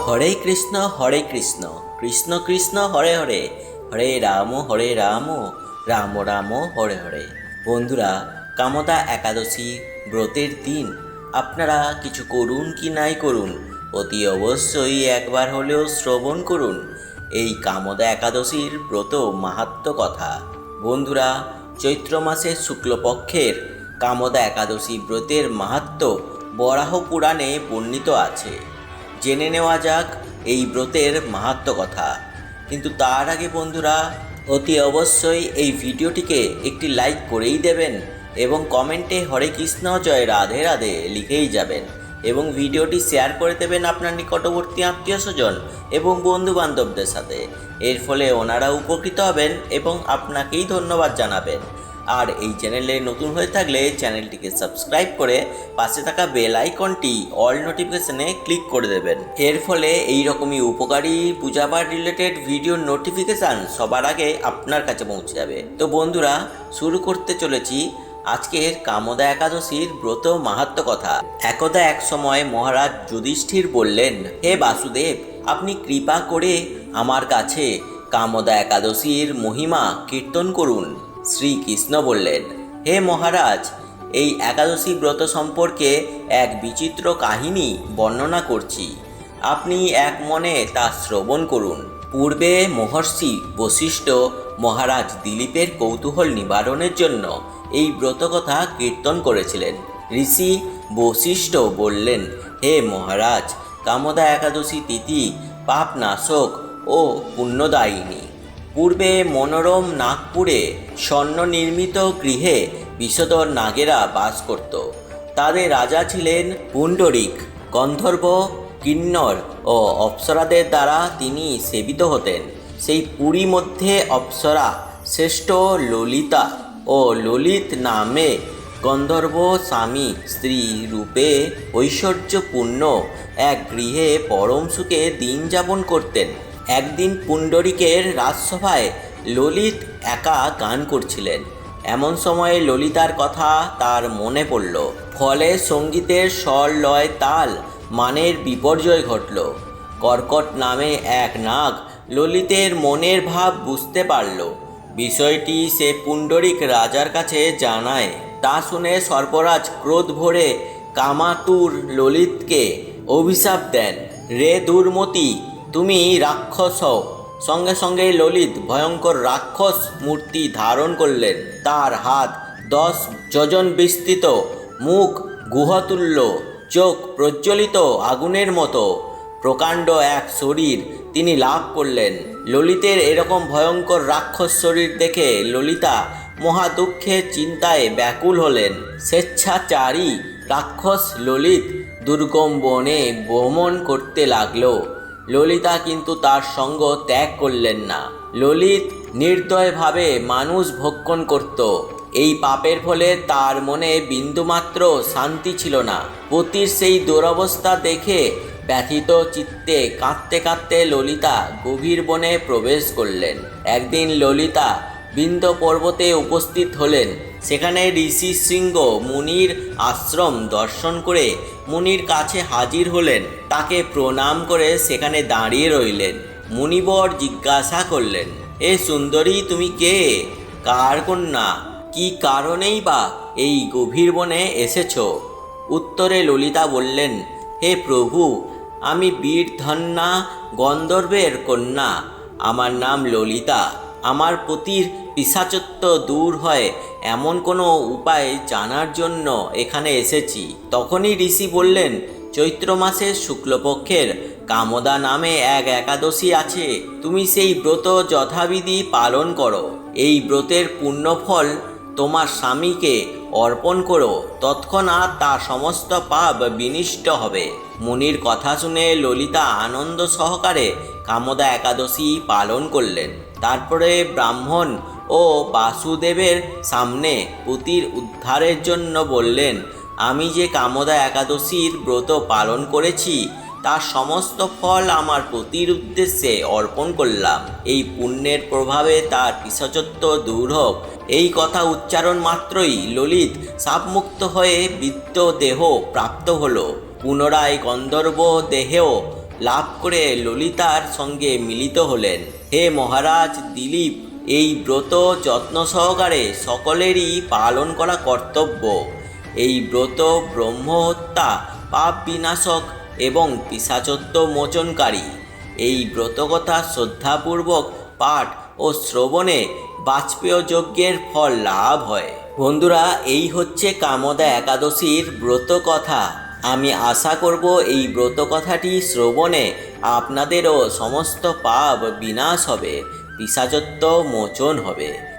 হরে কৃষ্ণ কৃষ্ণ কৃষ্ণ হরে হরে, হরে রাম রাম রাম হরে হরে। বন্ধুরা, কামদা একাদশী ব্রতের দিন আপনারা কিছু করুন কি নাই করুন, অতি অবশ্যই একবার হলেও শ্রবণ করুন এই কামদা একাদশীর ব্রত মাহাত্ম্য কথা। বন্ধুরা, চৈত্র মাসের শুক্লপক্ষের কামদা একাদশী ব্রতের মাহাত্ম্য বরাহ পুরাণে বর্ণিত আছে। জেনে নেওয়া যাক এই ব্রতের মাহাত্ম্য কথা। কিন্তু তার আগে বন্ধুরা, অতি অবশ্যই এই ভিডিওটিকে একটি লাইক করেই দেবেন এবং কমেন্টে হরে কৃষ্ণ জয় রাধে রাধে লিখেই যাবেন এবং ভিডিওটি শেয়ার করে দেবেন আপনার নিকটবর্তী আত্মীয় স্বজন এবং বন্ধু বান্ধবদের সাথে। এর ফলে ওনারা উপকৃত হবেন এবং আপনাকেই ধন্যবাদ জানাবেন। আর এই চ্যানেলে নতুন হয়ে থাকলে চ্যানেলটিকে সাবস্ক্রাইব করে পাশে থাকা বেল আইকনটি অল নোটিফিকেশনে ক্লিক করে দেবেন। এর ফলে এই রকমই উপকারী পূজাপাঠ রিলেটেড ভিডিওর নোটিফিকেশান সবার আগে আপনার কাছে পৌঁছে যাবে। তো বন্ধুরা, শুরু করতে চলেছি আজকের কামদা একাদশীর ব্রত মাহাত্ম্য কথা। একদা এক সময় মহারাজ যুধিষ্ঠির বললেন, হে বাসুদেব, আপনি কৃপা করে আমার কাছে কামদা একাদশীর মহিমা কীর্তন করুন। শ্রীকৃষ্ণ বললেন, হে মহারাজ, এই একাদশী ব্রত সম্পর্কে এক বিচিত্র কাহিনী বর্ণনা করছি, আপনি এক মনে তা শ্রবণ করুন। পূর্বে মহর্ষি বশিষ্ঠ মহারাজ দিলীপের কৌতূহল নিবারণের জন্য এই ব্রতকথা কীর্তন করেছিলেন। ঋষি বশিষ্ঠ বললেন, হে মহারাজ, কামদা একাদশী তিথি পাপনাশক ও পুণ্যদায়িনী। পূর্বে মনোরম নাগপুরে স্বর্ণ নির্মিত গৃহে বিষধর নাগেরা বাস করত। তাদের রাজা ছিলেন পুণ্ডরিক। গন্ধর্ব, কিন্নর ও অপ্সরাদের দ্বারা তিনি সেবিত হতেন। সেই পুরী মধ্যে অপ্সরা শ্রেষ্ঠ ললিতা ও ললিত নামে গন্ধর্ব স্বামী স্ত্রী রূপে ঐশ্বর্যপূর্ণ এক গৃহে পরম সুখে দিন যাপন করতেন। একদিন পুণ্ডরিকের রাজসভায় ললিত একা গান করছিলেন। এমন সময়ে ললিতার কথা তার মনে পড়ল। ফলে সঙ্গীতের স্বর লয় তাল মানের বিপর্যয় ঘটল। কর্কট নামে এক নাগ ললিতের মনের ভাব বুঝতে পারল। বিষয়টি সে পুণ্ডরিক রাজার কাছে জানায়। তা শুনে সর্পরাজ ক্রোধ ভরে কামাতুর ললিতকে অভিশাপ দেন, রে দুর্মতি, তুমি রাক্ষস হও। সঙ্গে সঙ্গে ললিত ভয়ঙ্কর রাক্ষস মূর্তি ধারণ করলেন। তার হাত 10 যোজন বিস্তৃত, মুখ গুহতুল্য, চোখ প্রজ্বলিত আগুনের মতো, প্রকাণ্ড এক শরীর তিনি লাভ করলেন। ললিতের এরকম ভয়ঙ্কর রাক্ষস শরীর দেখে ললিতা মহা দুঃখে চিন্তায় ব্যাকুল হলেন। স্বেচ্ছাচারী রাক্ষস ললিত দুর্গম বনে ভ্রমণ করতে লাগলো। ললিতা কিন্তু তার সঙ্গ ত্যাগ করলেন না। ললিত নির্দয়ভাবে মানুষ ভক্ষণ করত। এই পাপের ফলে তার মনে বিন্দুমাত্র শান্তি ছিল না। পতির সেই দুরবস্থা দেখে ব্যথিত চিত্তে কাঁদতে কাঁদতে ললিতা গভীর বনে প্রবেশ করলেন। একদিন ললিতা বিন্দ পর্বতে উপস্থিত হলেন। সেখানে ঋষি শৃঙ্গ মুনির আশ্রম দর্শন করে মুনির কাছে হাজির হলেন। তাকে প্রণাম করে সেখানে দাঁড়িয়ে রইলেন। মুনিবর জিজ্ঞাসা করলেন, এ সুন্দরী, তুমি কে? কার কন্যা? কি কারণেই বা এই গভীর বনে এসেছ? উত্তরে ললিতা বললেন, হে প্রভু, আমি বীরধন্যা গন্ধর্বের কন্যা। আমার নাম ললিতা। আমার পতির পিশাচত্ব দূর হয় এমন কোনো উপায় জানার জন্য এখানে এসেছি। তখনই ঋষি বললেন, চৈত্র মাসের শুক্লপক্ষের কামদা নামে এক একাদশী আছে। তুমি সেই ব্রত যথাবিধি পালন করো। এই ব্রতের পুণ্যফল তোমার স্বামীকে অর্পণ করো, তৎক্ষণাৎ তার সমস্ত পাপ বিনষ্ট হবে। মুনির কথা শুনে ললিতা আনন্দ সহকারে কামদা একাদশী পালন করলেন। তারপরে ব্রাহ্মণ ও বাসুদেবের সামনে পতির উদ্ধারের জন্য বললেন, আমি যে কামদা একাদশীর ব্রত পালন করেছি তার সমস্ত ফল আমার পতির উদ্দেশ্যে অর্পণ করলাম। এই পুণ্যের প্রভাবে তার পিশাচত্ব দূর হোক। এই কথা উচ্চারণ মাত্রই ললিত শাপমুক্ত হয়ে বিদ্য দেহ প্রাপ্ত হল। পুনরায় গন্ধর্ব দেহেও লাভ করে ললিতার সঙ্গে মিলিত হলেন। হে মহারাজ দিলীপ, এই ব্রত যত্ন সহকারে সকলেরই পালন করা কর্তব্য। এই ব্রত ব্রহ্মহত্যা, পাপ বিনাশক এবং পিশাচত্ব মোচনকারী। এই ব্রতকথা শ্রদ্ধাপূর্বক পাঠ ও শ্রবণে বাজপেয় যজ্ঞের ফল লাভ হয়। বন্ধুরা, এই হচ্ছে কামদা একাদশীর ব্রত কথা। আমি আশা করব এই ব্রত কথাটি শ্রবণে আপনাদেরও সমস্ত পাপ বিনাশ হবে, পিশাচত্ব মোচন হবে।